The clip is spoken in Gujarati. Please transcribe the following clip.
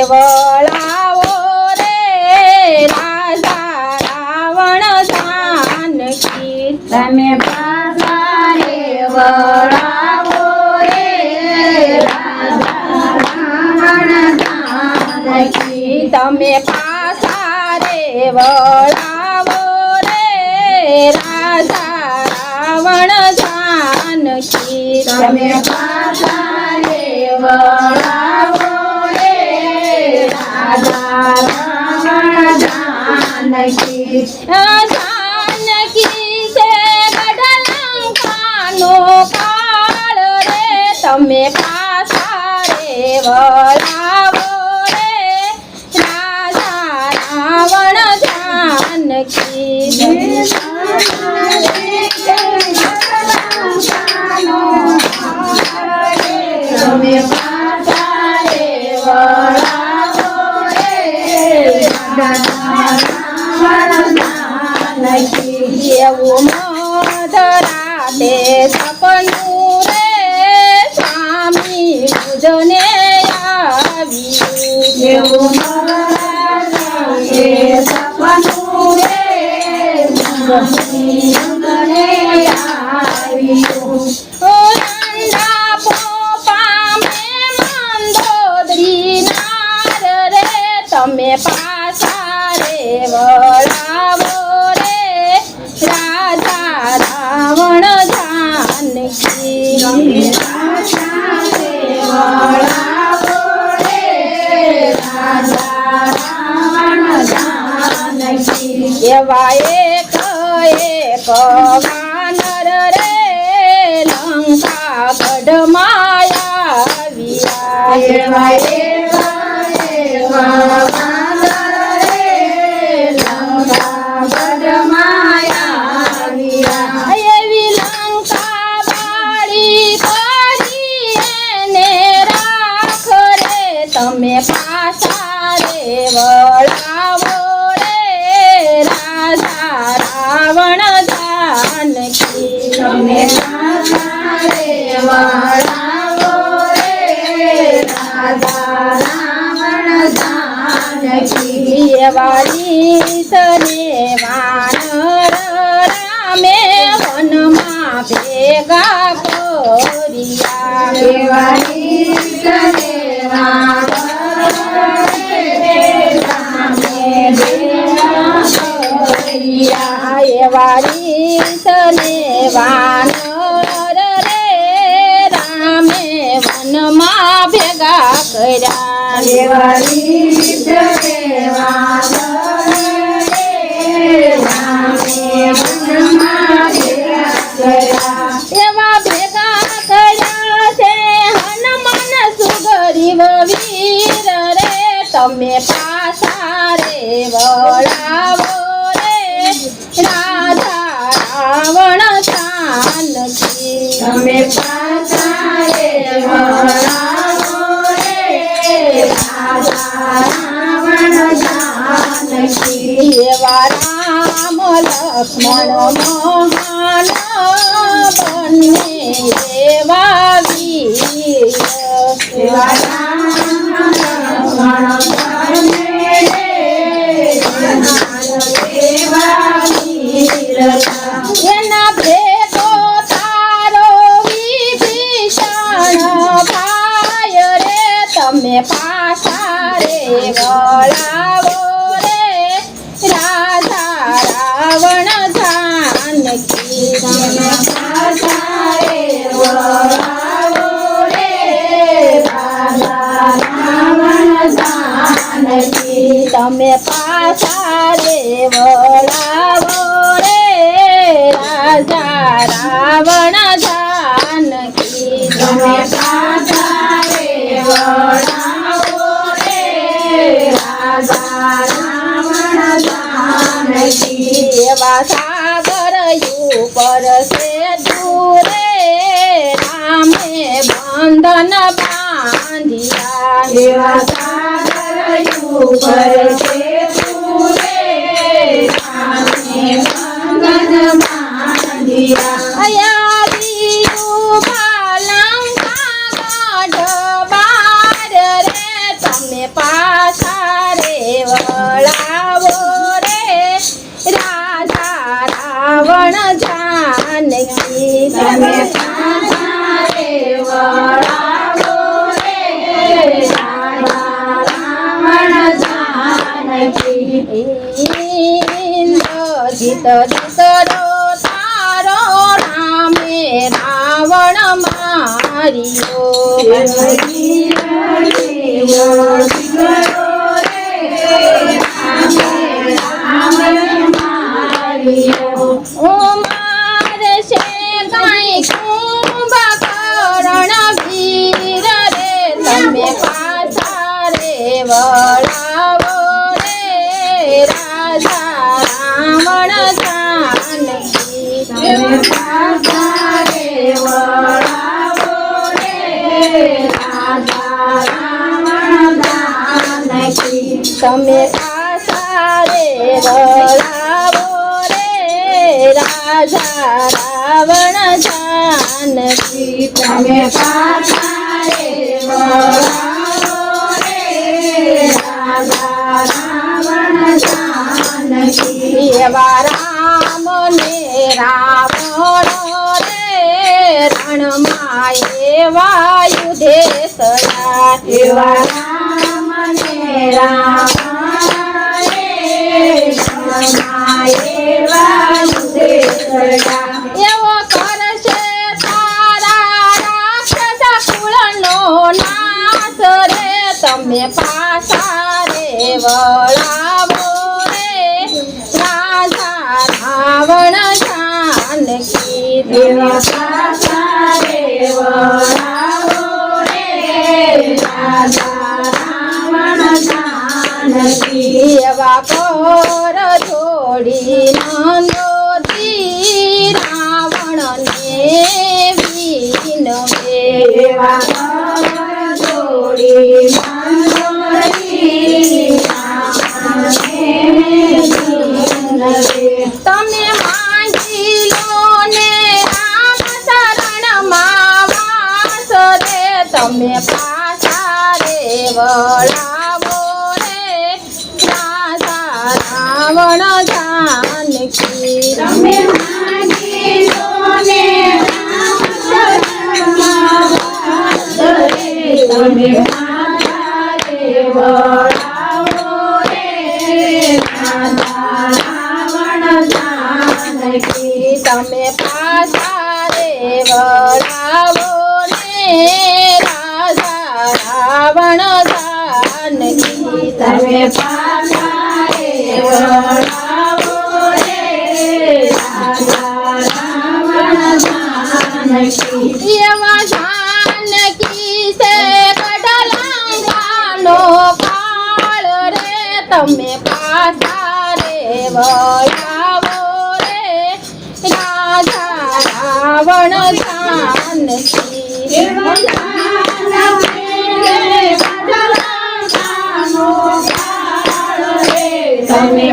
વળાવો રે રાજા રાવણ જાનકી તમે પાછા રે વળાવો રે રાજા રાવણ જાનકી તમે પાછા રે વળાવો રે રાજા રાવણ જાનકી તમે પાછા રે વળાવો રે રાજા રાવણ જાનકી જાનકી છે ગઢલંકાનો કાળ રે તમે પાછા રે વળાવો રે રાજા રાવણ જાનકી તમે પાછા રે વળાવો રે રાજા રાવણ જાનકી એવું મધરાતે સપનું રે સ્વામી પૂજને આવ્યું એવું સપનું રે મને આવ્યું ઓ નંદા પોપા મેં મંદોદરી નાર રે તમે પાછા રે વળાવો રે રાજા રાવણ જાનકી તમે પાછા રે વળાવો રે રાજા રાવણ જાનકી એવા એક વાનર રે લંકા ગઢમાં આવ્યા એવા એવા વાનર રે લંકા ગઢમાં આવ્યા એવી લંકા બાળી કરી એને રાખ રે તમે પાછા રે વળાવો રે રાજા રાવણ જાનકી તમે પાછા રે વળાવો રે રાજા રાવણ જાનકી વાલી સને વાનર રામે વનમાં ભેગા કર્યા દેવાળી સદેવા વાલી સને વાનર રે રામે વનમાં ભેગા કર્યા દેવાળી સદેવા એવા ભેગા કર્યા છે હનુમાન સુગ્રીવ વીર રે તમે પાછા રે વળાવો રે રાજા રાવણ જાનકી તમે પાછા રે વળાવો રે રાજા રાવણ જાનકી એવા રામ લક્ષ્મણ મહાન બંને એવા વીર એવા રામ લક્ષ્મણ બંને એવા વીર એના ભેગો તારો વિભીષણ ભાઈ રે તમે પાછા રે વળાવો રે રાજા રાવણ જાનકી તમે પાછા રે વળાવો રે રાજા રાવણ જાનકી તમે પાછા રે વળાવો રે રાજા રાવણ જાનકી તમે પાછા રે વળાવો રે રાજા રાવણ જાનકી એવા સાગર ઉપર છે દૂરે રામે બંધન બાંધ્યા એવા સાગર ઉપર છે તુરે સામે બંધન બાંધ્યા અયારીયું પાલંકા ગઢ બાર રે તમે પા ચિત દીકરો તારો રામે રાવણ માર્યો મારે છે કાંઈ કુંભકર્ણ વીર રે તમે પાછા રે વળાવો રે રાજા રાવણ જાનકી તમે પાછા રે વળાવો રે રાજા રાવણ જાનકી તમે પાછા રે વળાવો રે રાજા રાવણ જાનકી તમે પાછા રે વળાવો રે રાજા રાવણ જાનકી એવા રામ ને રાવણ રે રણમાં એવા યુધે સડા એવા રામ ને રાવણ રે રણમાં એવા યુધે સડા એવો કરશે તારા રાક્ષસ કુળનો નાશ રે તમે પાછા રે વળાવો રે રાજા રાવણ જાનકી એવા પાછા રે વળાવો રે રાજા રાવણ જાનકી એવા પર જોડી નંદોતી રાવણને વિનવે એવા પર જોડી મંદોરી રાવણને વિનવે તમે માંગી લો ને રામ શરણમાં વાસ રે તમે પાછા રે વળાવો રે રાજા રાવણ જાનકી તમે માંગી લો ને રામ શરણમાં વાસ રે તમે પાછા રે વળાવો રે રાજા રાવણ જાનકી તમે પાછા રે વળાવો ને રાજા રાવણ જાનકી તમે પાછા રે વળાવો રે રાજા રાવણ જાનકી એવા જાનકી છે કડલંકાનો કાળ રે તમે પાછા રે વળાવો રે રાજા રાવણ જાનકી એવા જાનકી રે કડલંકાનો કાળ રે તમે